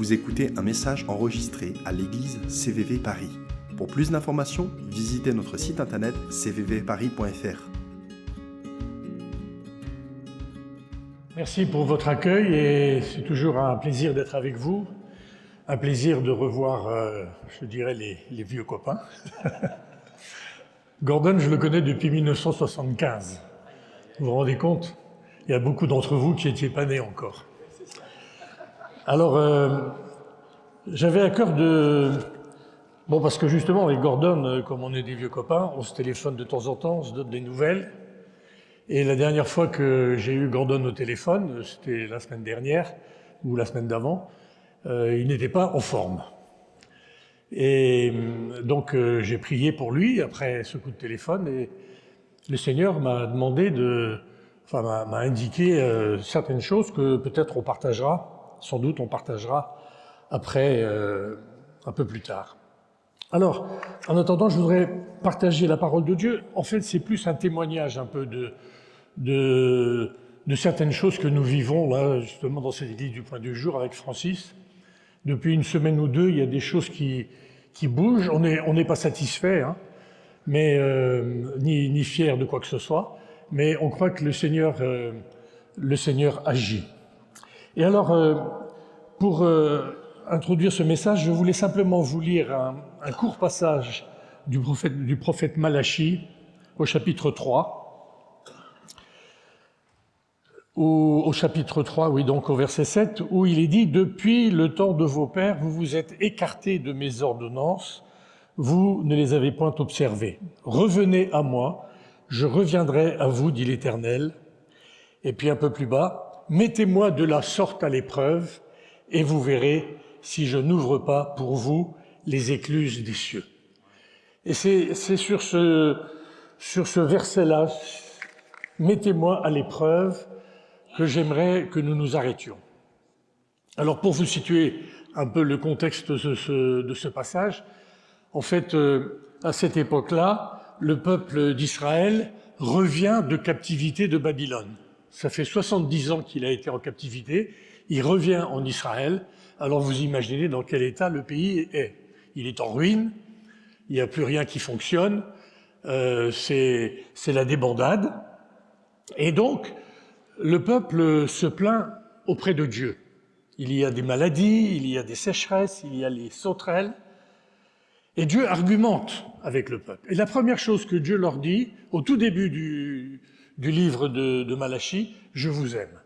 Vous écoutez un message enregistré à l'église CVV Paris. Pour plus d'informations, visitez notre site internet cvvparis.fr. Merci pour votre accueil et c'est toujours un plaisir d'être avec vous, un plaisir de revoir, je dirais, les vieux copains. Gordon, je le connais depuis 1975. Vous vous rendez compte? Il y a beaucoup d'entre vous qui n'étiez pas nés encore. Alors, j'avais à cœur de... Bon, parce que justement, avec Gordon, comme on est des vieux copains, on se téléphone de temps en temps, on se donne des nouvelles. Et la dernière fois que j'ai eu Gordon au téléphone, c'était la semaine dernière, ou la semaine d'avant, il n'était pas en forme. Et donc j'ai prié pour lui après ce coup de téléphone, et le Seigneur m'a demandé m'a indiqué certaines choses que peut-être on partagera, sans doute on partagera après, un peu plus tard. Alors, en attendant, je voudrais partager la parole de Dieu. En fait, c'est plus un témoignage un peu de certaines choses que nous vivons, là, justement, dans cette église du Point du Jour avec Francis. Depuis une semaine ou deux, il y a des choses qui bougent. On n'est pas satisfait, hein, mais ni fier de quoi que ce soit, mais on croit que le Seigneur agit. Et alors, pour introduire ce message, je voulais simplement vous lire un court passage du prophète Malachie au chapitre 3. Au chapitre 3, oui, donc au verset 7, où il est dit « Depuis le temps de vos pères, vous vous êtes écartés de mes ordonnances, vous ne les avez point observées. Revenez à moi, je reviendrai à vous, dit l'Éternel. » Et puis un peu plus bas, « Mettez-moi de la sorte à l'épreuve, et vous verrez si je n'ouvre pas pour vous les écluses des cieux. » Et c'est sur ce verset-là, « Mettez-moi à l'épreuve », que j'aimerais que nous nous arrêtions. Alors, pour vous situer un peu le contexte de ce passage, en fait, à cette époque-là, le peuple d'Israël revient de captivité de Babylone. Ça fait 70 ans qu'il a été en captivité, il revient en Israël, alors vous imaginez dans quel état le pays est. Il est en ruine, il n'y a plus rien qui fonctionne, c'est la débandade, et donc, le peuple se plaint auprès de Dieu. Il y a des maladies, il y a des sécheresses, il y a les sauterelles. Et Dieu argumente avec le peuple. Et la première chose que Dieu leur dit, au tout début du livre de Malachie, « Je vous aime.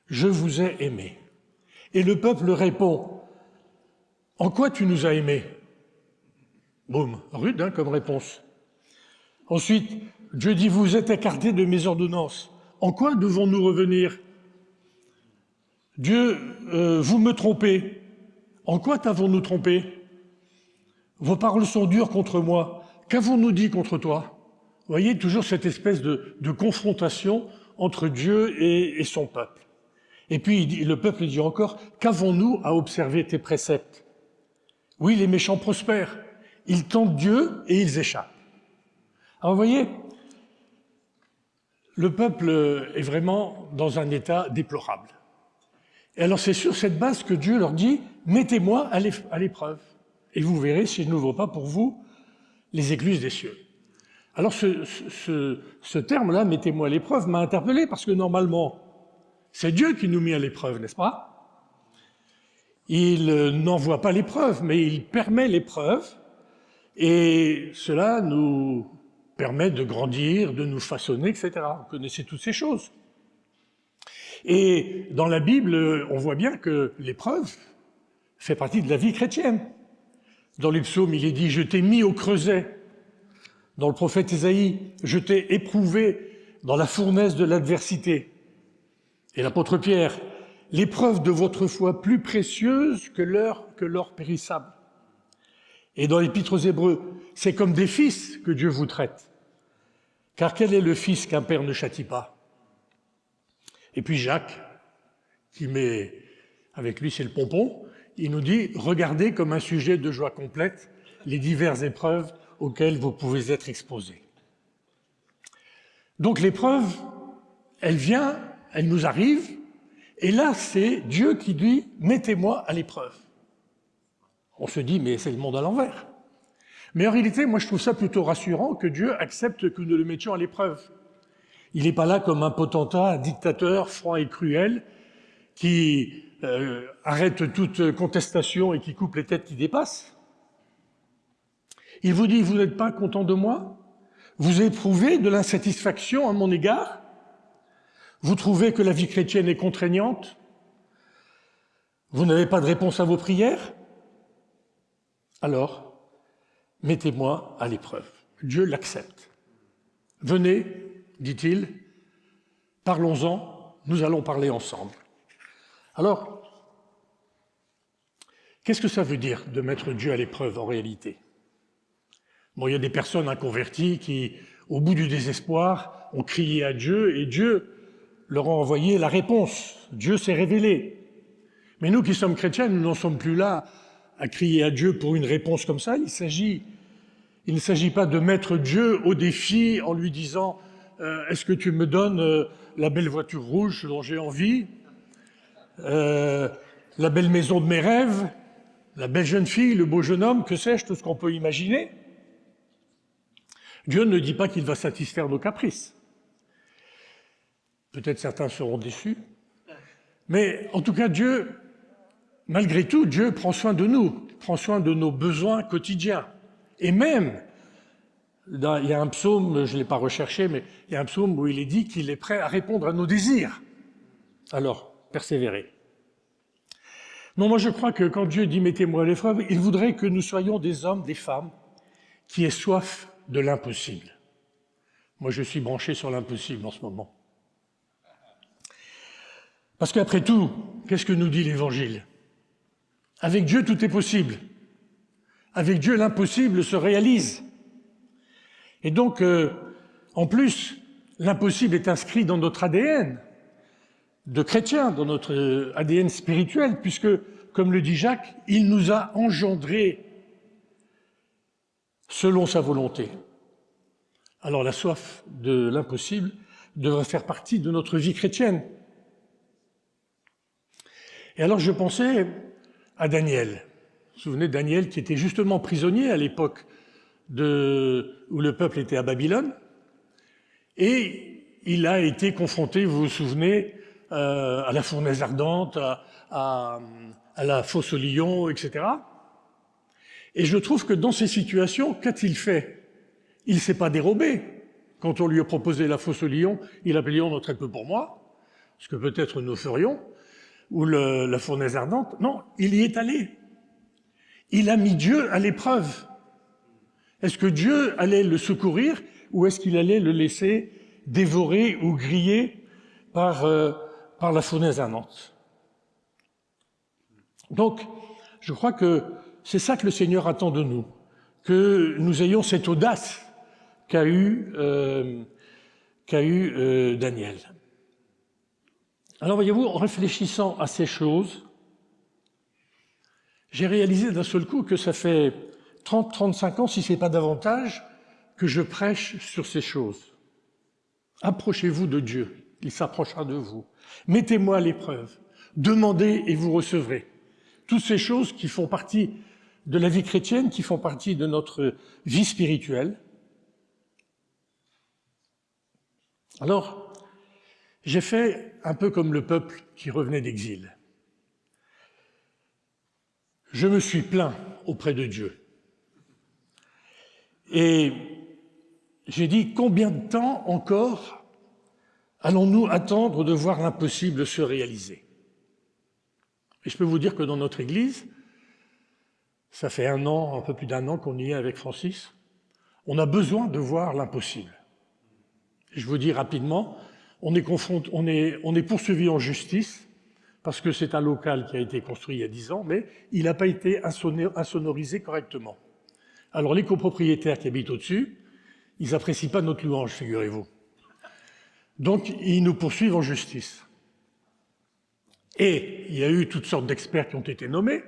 Je vous ai aimé. » Et le peuple répond, « En quoi tu nous as aimés ?» Boum, rude hein, comme réponse. Ensuite, Dieu dit, « Vous êtes écartés de mes ordonnances. » En quoi devons-nous revenir? Dieu, vous me trompez. En quoi t'avons-nous trompé? Vos paroles sont dures contre moi. Qu'avons-nous dit contre toi? Vous voyez, toujours cette espèce de confrontation entre Dieu et son peuple. Et puis le peuple dit encore, qu'avons-nous à observer tes préceptes? Oui, les méchants prospèrent. Ils tentent Dieu et ils échappent. Alors vous voyez, le peuple est vraiment dans un état déplorable. Et alors c'est sur cette base que Dieu leur dit « Mettez-moi à l'épreuve, et vous verrez si je n'ouvre pas pour vous les écluses des cieux. » Alors ce terme-là, « Mettez-moi à l'épreuve » m'a interpellé, parce que normalement, c'est Dieu qui nous met à l'épreuve, n'est-ce pas? Il n'envoie pas l'épreuve, mais il permet l'épreuve, et cela nous permet de grandir, de nous façonner, etc. Vous connaissez toutes ces choses. Et dans la Bible, on voit bien que l'épreuve fait partie de la vie chrétienne. Dans les psaumes, il est dit « Je t'ai mis au creuset ». Dans le prophète Ésaïe, « Je t'ai éprouvé dans la fournaise de l'adversité ». Et l'apôtre Pierre, « L'épreuve de votre foi plus précieuse que l'or périssable ». Et dans l'Épître aux Hébreux, c'est comme des fils que Dieu vous traite. Car quel est le fils qu'un père ne châtie pas? Et puis Jacques, qui met, avec lui c'est le pompon, il nous dit « Regardez comme un sujet de joie complète les diverses épreuves auxquelles vous pouvez être exposés. » Donc l'épreuve, elle vient, elle nous arrive, Et là, c'est Dieu qui dit « mettez-moi à l'épreuve ». On se dit « mais c'est le monde à l'envers ». Mais en réalité, moi je trouve ça plutôt rassurant que Dieu accepte que nous le mettions à l'épreuve. Il n'est pas là comme un potentat, un dictateur froid et cruel qui arrête toute contestation et qui coupe les têtes qui dépassent. Il vous dit « vous n'êtes pas content de moi ? Vous éprouvez de l'insatisfaction à mon égard ? Vous trouvez que la vie chrétienne est contraignante ? Vous n'avez pas de réponse à vos prières ? Alors, mettez-moi à l'épreuve. » Dieu l'accepte. « Venez, dit-il, parlons-en, nous allons parler ensemble. » Alors, qu'est-ce que ça veut dire de mettre Dieu à l'épreuve en réalité ? Bon, il y a des personnes inconverties qui, au bout du désespoir, ont crié à Dieu et Dieu leur a envoyé la réponse. Dieu s'est révélé. Mais nous qui sommes chrétiens, nous n'en sommes plus là à crier à Dieu pour une réponse comme ça. Il ne s'agit pas de mettre Dieu au défi en lui disant « Est-ce que tu me donnes la belle voiture rouge dont j'ai envie, la belle maison de mes rêves, la belle jeune fille, le beau jeune homme, que sais-je, tout ce qu'on peut imaginer ?» Dieu ne dit pas qu'il va satisfaire nos caprices. Peut-être certains seront déçus. Mais en tout cas, Dieu, malgré tout, Dieu prend soin de nous, prend soin de nos besoins quotidiens. Et même, il y a un psaume, je ne l'ai pas recherché, mais il y a un psaume où il est dit qu'il est prêt à répondre à nos désirs. Alors, persévérez. Non, moi je crois que quand Dieu dit « mettez-moi à l'épreuve », il voudrait que nous soyons des hommes, des femmes, qui aient soif de l'impossible. Moi je suis branché sur l'impossible en ce moment. Parce qu'après tout, qu'est-ce que nous dit l'Évangile ? Avec Dieu, tout est possible. Avec Dieu, l'impossible se réalise. Et donc, en plus, l'impossible est inscrit dans notre ADN de chrétien, dans notre ADN spirituel, puisque, comme le dit Jacques, il nous a engendrés selon sa volonté. Alors la soif de l'impossible devrait faire partie de notre vie chrétienne. Et alors je pensais à Daniel. Vous vous souvenez de Daniel qui était justement prisonnier à l'époque où le peuple était à Babylone, et il a été confronté, vous vous souvenez, à la fournaise ardente, à la fosse aux lions, etc. Et je trouve que dans ces situations, qu'a-t-il fait ? Il ne s'est pas dérobé. Quand on lui a proposé la fosse aux lions, il a dit « on en très peu pour moi », ce que peut-être nous ferions, ou la fournaise ardente. Non, il y est allé. Il a mis Dieu à l'épreuve. Est-ce que Dieu allait le secourir ou est-ce qu'il allait le laisser dévorer ou griller par la fournaise ardente ? Donc, je crois que c'est ça que le Seigneur attend de nous, que nous ayons cette audace qu'a eu Daniel. Alors voyez-vous, en réfléchissant à ces choses, j'ai réalisé d'un seul coup que ça fait 30-35 ans, si ce n'est pas davantage, que je prêche sur ces choses. Approchez-vous de Dieu, il s'approchera de vous. Mettez-moi à l'épreuve, demandez et vous recevrez. Toutes ces choses qui font partie de la vie chrétienne, qui font partie de notre vie spirituelle. Alors, j'ai fait un peu comme le peuple qui revenait d'exil. Je me suis plaint auprès de Dieu. Et j'ai dit, combien de temps encore allons-nous attendre de voir l'impossible se réaliser ? Et je peux vous dire que dans notre Église, ça fait un peu plus d'un an qu'on y est avec Francis, on a besoin de voir l'impossible. Je vous dis rapidement, on est poursuivi en justice, parce que c'est un local qui a été construit il y a 10 ans, mais il n'a pas été insonorisé correctement. Alors les copropriétaires qui habitent au-dessus, ils n'apprécient pas notre louange, figurez-vous. Donc ils nous poursuivent en justice. Et il y a eu toutes sortes d'experts qui ont été nommés,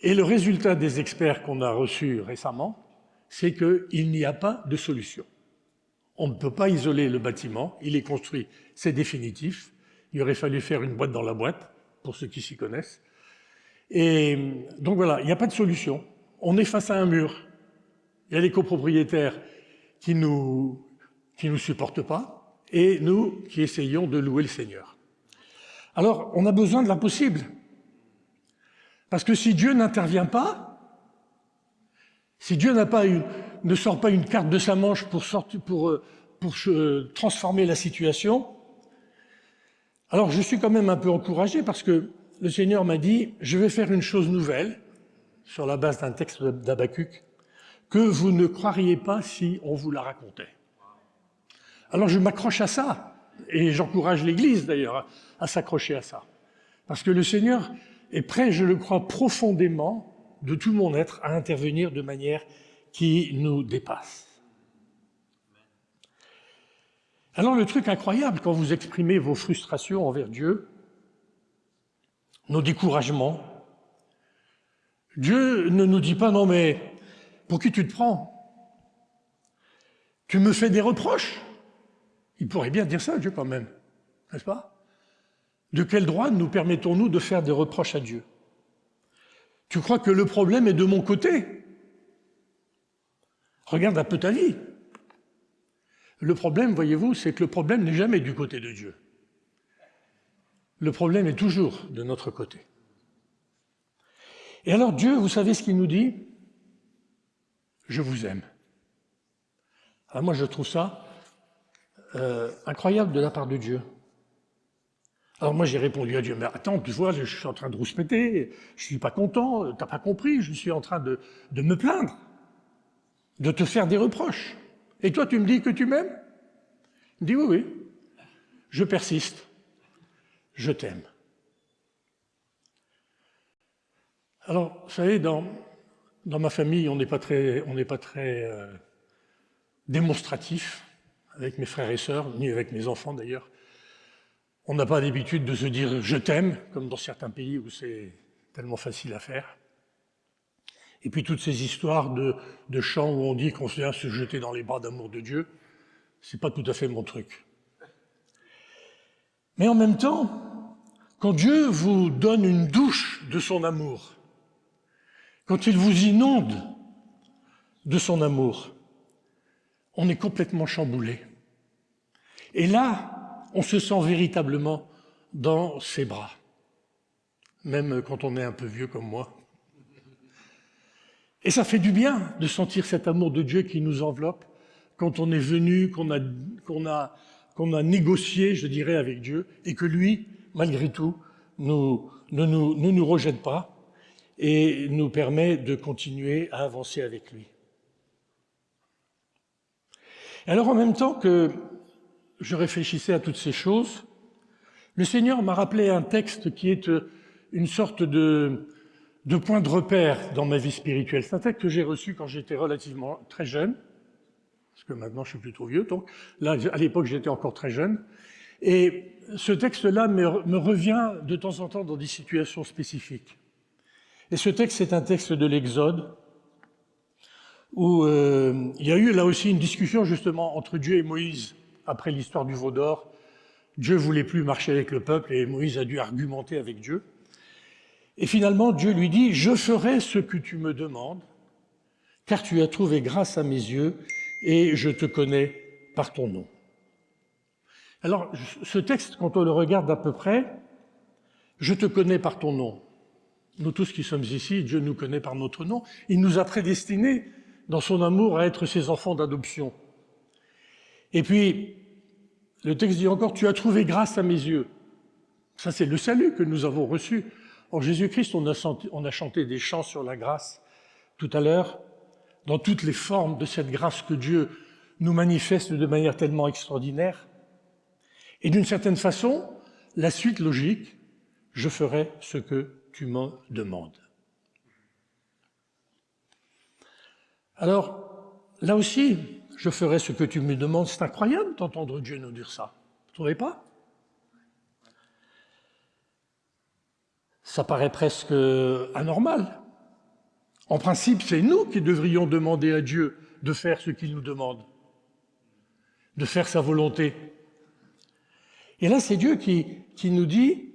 et le résultat des experts qu'on a reçus récemment, c'est qu'il n'y a pas de solution. On ne peut pas isoler le bâtiment, il est construit, c'est définitif, Il aurait fallu faire une boîte dans la boîte, pour ceux qui s'y connaissent. Et donc voilà, il n'y a pas de solution. On est face à un mur. Il y a les copropriétaires qui nous supportent pas, et nous qui essayons de louer le Seigneur. Alors, on a besoin de l'impossible. Parce que si Dieu n'intervient pas, si Dieu ne sort pas une carte de sa manche pour transformer la situation, alors je suis quand même un peu encouragé parce que le Seigneur m'a dit « Je vais faire une chose nouvelle » sur la base d'un texte d'Habakkuk que vous ne croiriez pas si on vous la racontait. Alors je m'accroche à ça, et j'encourage l'Église d'ailleurs à s'accrocher à ça. Parce que le Seigneur est prêt, je le crois profondément, de tout mon être, à intervenir de manière qui nous dépasse. Alors le truc incroyable, quand vous exprimez vos frustrations envers Dieu, nos découragements, Dieu ne nous dit pas « Non mais, pour qui tu te prends? Tu me fais des reproches ?» Il pourrait bien dire ça, Dieu, quand même, n'est-ce pas? De quel droit nous permettons-nous de faire des reproches à Dieu? Tu crois que le problème est de mon côté? Regarde un peu ta vie. Le problème, voyez-vous, c'est que le problème n'est jamais du côté de Dieu. Le problème est toujours de notre côté. Et alors Dieu, vous savez ce qu'il nous dit? Je vous aime. Alors moi, je trouve ça incroyable de la part de Dieu. Alors moi, j'ai répondu à Dieu, mais attends, tu vois, je suis en train de rouspéter, je suis pas content, t'as pas compris, je suis en train de me plaindre, de te faire des reproches. Et toi, tu me dis que tu m'aimes? Il me dit, oui, oui, je persiste, je t'aime. Alors, vous savez, dans ma famille, on n'est pas très démonstratif avec mes frères et sœurs, ni avec mes enfants d'ailleurs. On n'a pas l'habitude de se dire « je t'aime », comme dans certains pays où c'est tellement facile à faire. Et puis toutes ces histoires de chants où on dit qu'on vient se jeter dans les bras d'amour de Dieu, c'est pas tout à fait mon truc. Mais en même temps, quand Dieu vous donne une douche de son amour, quand il vous inonde de son amour, on est complètement chamboulé. Et là, on se sent véritablement dans ses bras, même quand on est un peu vieux comme moi. Et ça fait du bien de sentir cet amour de Dieu qui nous enveloppe quand on est venu, qu'on a négocié, je dirais, avec Dieu, et que lui, malgré tout, ne nous rejette pas et nous permet de continuer à avancer avec lui. Alors en même temps que je réfléchissais à toutes ces choses, le Seigneur m'a rappelé un texte qui est une sorte de point de repère dans ma vie spirituelle. C'est un texte que j'ai reçu quand j'étais relativement très jeune, parce que maintenant je suis plutôt vieux, donc là, à l'époque, j'étais encore très jeune. Et ce texte-là me revient de temps en temps dans des situations spécifiques. Et ce texte, c'est un texte de l'Exode, où il y a eu là aussi une discussion justement entre Dieu et Moïse après l'histoire du veau d'or. Dieu voulait plus marcher avec le peuple et Moïse a dû argumenter avec Dieu. Et finalement, Dieu lui dit « Je ferai ce que tu me demandes, car tu as trouvé grâce à mes yeux et je te connais par ton nom. » Alors, ce texte, quand on le regarde d'à peu près, « Je te connais par ton nom ». Nous tous qui sommes ici, Dieu nous connaît par notre nom. Il nous a prédestinés dans son amour à être ses enfants d'adoption. Et puis, le texte dit encore « Tu as trouvé grâce à mes yeux ». Ça, c'est le salut que nous avons reçu. En Jésus-Christ, on a chanté des chants sur la grâce tout à l'heure, dans toutes les formes de cette grâce que Dieu nous manifeste de manière tellement extraordinaire. Et d'une certaine façon, la suite logique, je ferai ce que tu me demandes. Alors, là aussi, je ferai ce que tu me demandes. C'est incroyable d'entendre Dieu nous dire ça. Vous ne trouvez pas? Ça paraît presque anormal. En principe, c'est nous qui devrions demander à Dieu de faire ce qu'il nous demande, de faire sa volonté. Et là, c'est Dieu qui nous dit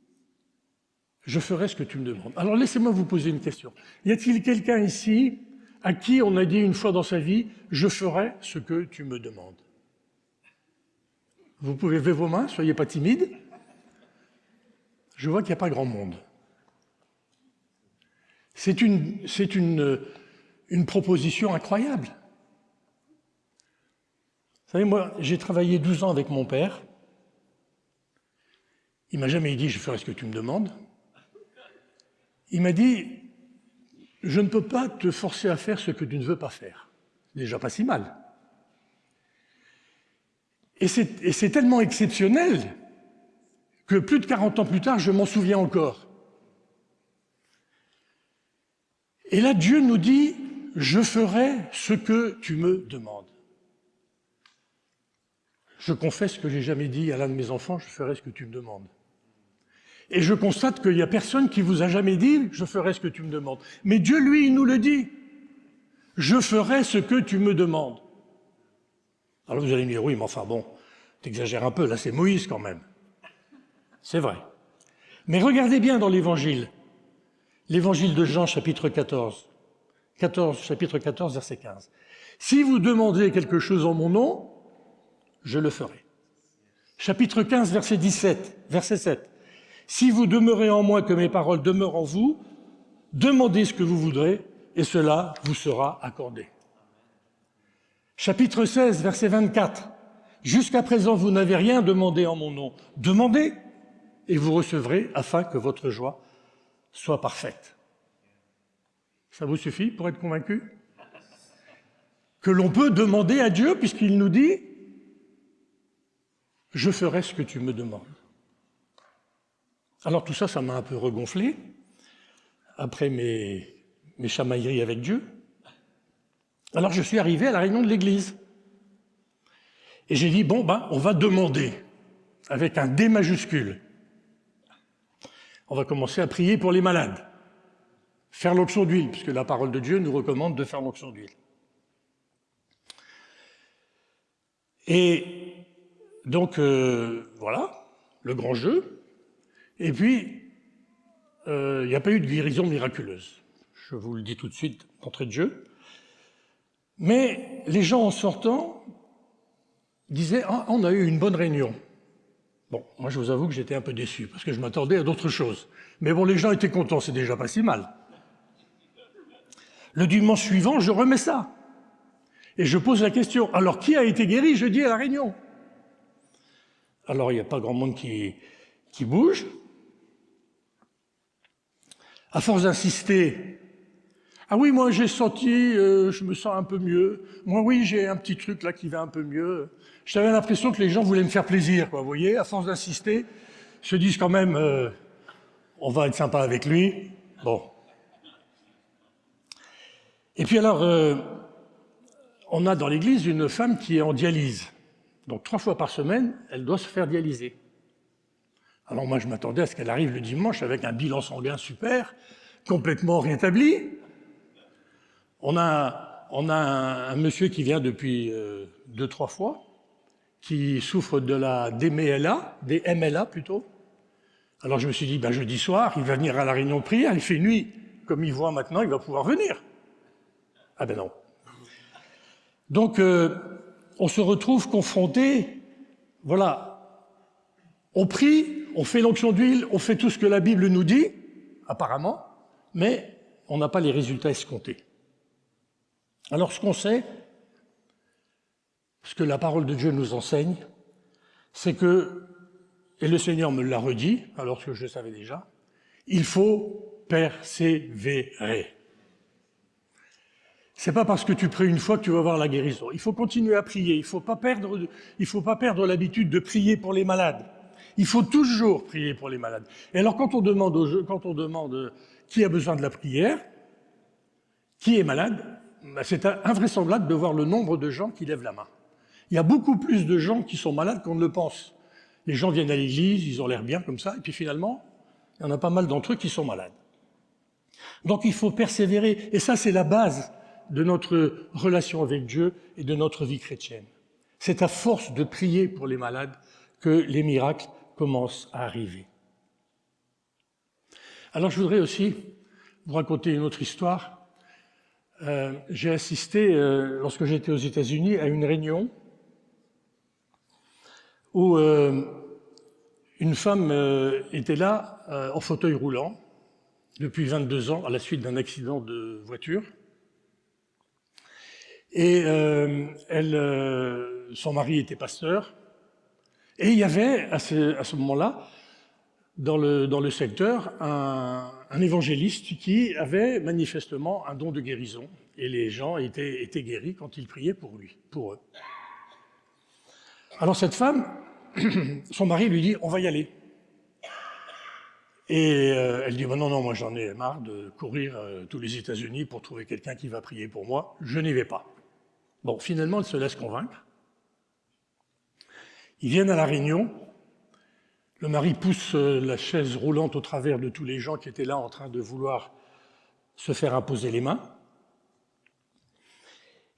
« Je ferai ce que tu me demandes ». Alors, laissez-moi vous poser une question. Y a-t-il quelqu'un ici à qui on a dit une fois dans sa vie « Je ferai ce que tu me demandes ». Vous pouvez lever vos mains, soyez pas timides. Je vois qu'il n'y a pas grand monde. C'est une proposition incroyable. Vous savez, moi, j'ai travaillé 12 ans avec mon père. Il m'a jamais dit « je ferai ce que tu me demandes ». Il m'a dit « je ne peux pas te forcer à faire ce que tu ne veux pas faire ». C'est déjà pas si mal. Et c'est tellement exceptionnel que plus de 40 ans plus tard, je m'en souviens encore. Et là, Dieu nous dit « je ferai ce que tu me demandes ». Je confesse que j'ai jamais dit à l'un de mes enfants « je ferai ce que tu me demandes ». Et je constate qu'il n'y a personne qui vous a jamais dit « je ferai ce que tu me demandes ». Mais Dieu, lui, il nous le dit « je ferai ce que tu me demandes ». Alors vous allez me dire « oui, mais enfin bon, t'exagères un peu, là c'est Moïse quand même ». C'est vrai. Mais regardez bien dans l'Évangile de Jean, chapitre 14, chapitre 14, verset 15. « Si vous demandez quelque chose en mon nom, je le ferai. » Chapitre 15, verset 7. « Si vous demeurez en moi, que mes paroles demeurent en vous, demandez ce que vous voudrez, et cela vous sera accordé. » Chapitre 16, verset 24. « Jusqu'à présent, vous n'avez rien demandé en mon nom. Demandez, et vous recevrez, afin que votre joie soit parfaite. » Ça vous suffit pour être convaincu que l'on peut demander à Dieu, puisqu'il nous dit « Je ferai ce que tu me demandes ». Alors tout ça, ça m'a un peu regonflé, après mes chamailleries avec Dieu. Alors je suis arrivé à la réunion de l'église. Et j'ai dit, bon, on va demander, avec un D majuscule. On va commencer à prier pour les malades, faire l'onction d'huile, puisque la parole de Dieu nous recommande de faire l'onction d'huile. Et donc, voilà, le grand jeu. Et puis, il n'y a pas eu de guérison miraculeuse. Je vous le dis tout de suite, d'entrée de jeu. Mais les gens, en sortant, disaient « Ah, on a eu une bonne réunion ». Bon, moi je vous avoue que j'étais un peu déçu, parce que je m'attendais à d'autres choses. Mais bon, les gens étaient contents, c'est déjà pas si mal. Le dimanche suivant, je remets ça. Et je pose la question, alors qui a été guéri jeudi à la réunion? Alors il n'y a pas grand monde qui bouge. À force d'insister, « Ah oui, moi j'ai senti, je me sens un peu mieux. Moi oui, j'ai un petit truc là qui va un peu mieux. » J'avais l'impression que les gens voulaient me faire plaisir, quoi, vous voyez, à force d'insister, se disent quand même, on va être sympa avec lui. Bon. Et puis alors, on a dans l'église une femme qui est en dialyse. Donc 3 fois par semaine, elle doit se faire dialyser. Alors moi, je m'attendais à ce qu'elle arrive le dimanche avec un bilan sanguin super, complètement rétabli. On a un monsieur qui vient depuis 2-3 fois, qui souffre de la DMLA plutôt. Alors je me suis dit, jeudi soir, il va venir à la réunion de prière, il fait nuit. Comme il voit maintenant, il va pouvoir venir. Ah ben non. Donc, on se retrouve confronté, voilà, on prie, on fait l'onction d'huile, on fait tout ce que la Bible nous dit, apparemment, mais on n'a pas les résultats escomptés. Alors ce qu'on sait, ce que la parole de Dieu nous enseigne, c'est que, et le Seigneur me l'a redit, alors que je le savais déjà, il faut persévérer. C'est pas parce que tu pries une fois que tu vas avoir la guérison. Il faut continuer à prier. Il faut pas perdre l'habitude de prier pour les malades. Il faut toujours prier pour les malades. Et alors, quand on demande qui a besoin de la prière, qui est malade, c'est invraisemblable de voir le nombre de gens qui lèvent la main. Il y a beaucoup plus de gens qui sont malades qu'on ne le pense. Les gens viennent à l'église, ils ont l'air bien comme ça, et puis finalement, il y en a pas mal d'entre eux qui sont malades. Donc il faut persévérer, et ça c'est la base de notre relation avec Dieu et de notre vie chrétienne. C'est à force de prier pour les malades que les miracles commencent à arriver. Alors je voudrais aussi vous raconter une autre histoire. J'ai assisté, lorsque j'étais aux États-Unis, à une réunion où une femme était là, en fauteuil roulant, depuis 22 ans, à la suite d'un accident de voiture. Et son mari était pasteur. Et il y avait, à ce moment-là, dans le secteur, un évangéliste qui avait manifestement un don de guérison. Et les gens étaient guéris quand il priait pour eux. Alors cette femme, son mari lui dit « on va y aller ». Et elle dit « non, moi j'en ai marre de courir tous les États-Unis pour trouver quelqu'un qui va prier pour moi, je n'y vais pas ». Bon, finalement, elle se laisse convaincre. Ils viennent à la réunion. Le mari pousse la chaise roulante au travers de tous les gens qui étaient là en train de vouloir se faire imposer les mains.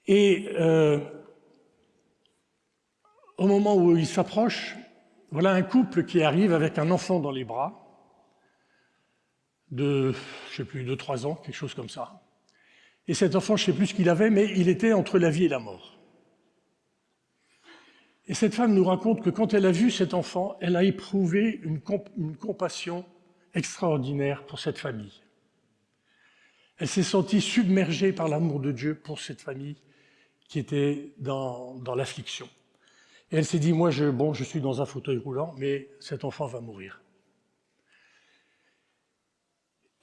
Et au moment où ils s'approchent, voilà un couple qui arrive avec un enfant dans les bras de, 3 ans, quelque chose comme ça. Et cet enfant, je ne sais plus ce qu'il avait, mais il était entre la vie et la mort. Et cette femme nous raconte que quand elle a vu cet enfant, elle a éprouvé une compassion extraordinaire pour cette famille. Elle s'est sentie submergée par l'amour de Dieu pour cette famille qui était dans l'affliction. Et elle s'est dit, moi, je suis dans un fauteuil roulant, mais cet enfant va mourir.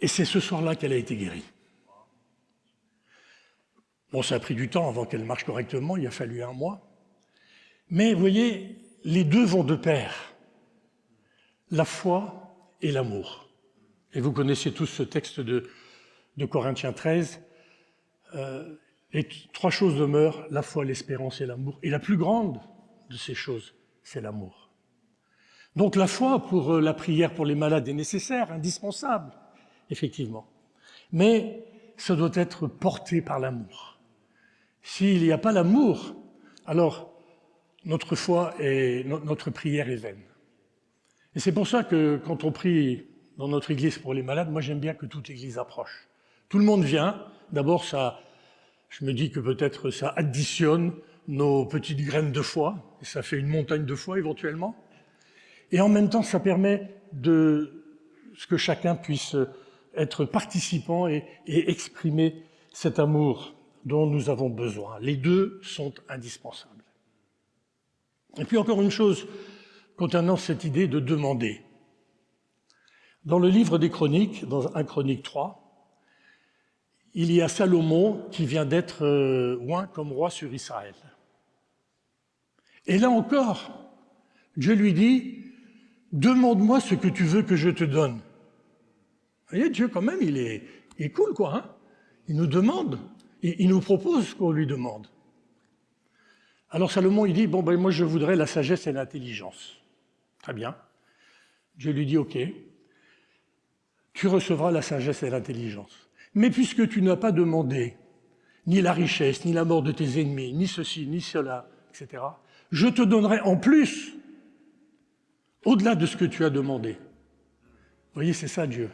Et c'est ce soir-là qu'elle a été guérie. Bon, ça a pris du temps avant qu'elle marche correctement, il a fallu 1 mois. Mais vous voyez, les deux vont de pair, la foi et l'amour. Et vous connaissez tous ce texte de Corinthiens 13. Les 3 choses demeurent, la foi, l'espérance et l'amour. Et la plus grande de ces choses, c'est l'amour. Donc la foi pour la prière pour les malades est nécessaire, indispensable, effectivement. Mais ça doit être porté par l'amour. S'il n'y a pas l'amour, alors notre foi et notre prière est vaine. Et c'est pour ça que quand on prie dans notre église pour les malades, moi j'aime bien que toute église approche. Tout le monde vient. D'abord, je me dis que peut-être ça additionne nos petites graines de foi, et ça fait une montagne de foi éventuellement. Et en même temps, ça permet que chacun puisse être participant et exprimer cet amour dont nous avons besoin. Les deux sont indispensables. Et puis encore une chose concernant cette idée de demander. Dans le livre des Chroniques, dans 1 Chronique 3, il y a Salomon qui vient d'être oint comme roi sur Israël. Et là encore, Dieu lui dit « Demande-moi ce que tu veux que je te donne ». Vous voyez, Dieu quand même, il est cool, quoi. Hein, il nous demande, il nous propose ce qu'on lui demande. Alors Salomon, il dit « moi je voudrais la sagesse et l'intelligence ». Très bien. Dieu lui dit « Ok, tu recevras la sagesse et l'intelligence. Mais puisque tu n'as pas demandé ni la richesse, ni la mort de tes ennemis, ni ceci, ni cela, etc., je te donnerai en plus, au-delà de ce que tu as demandé. » Vous voyez, c'est ça Dieu.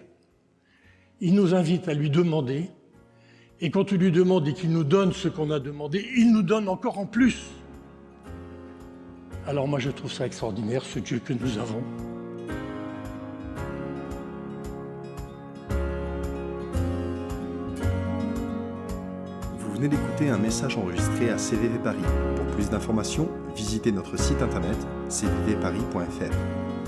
Il nous invite à lui demander, et quand on lui demande et qu'il nous donne ce qu'on a demandé, il nous donne encore en plus. Alors moi je trouve ça extraordinaire, ce Dieu que nous avons. Vous venez d'écouter un message enregistré à CVV Paris. Pour plus d'informations, visitez notre site internet cvvparis.fr.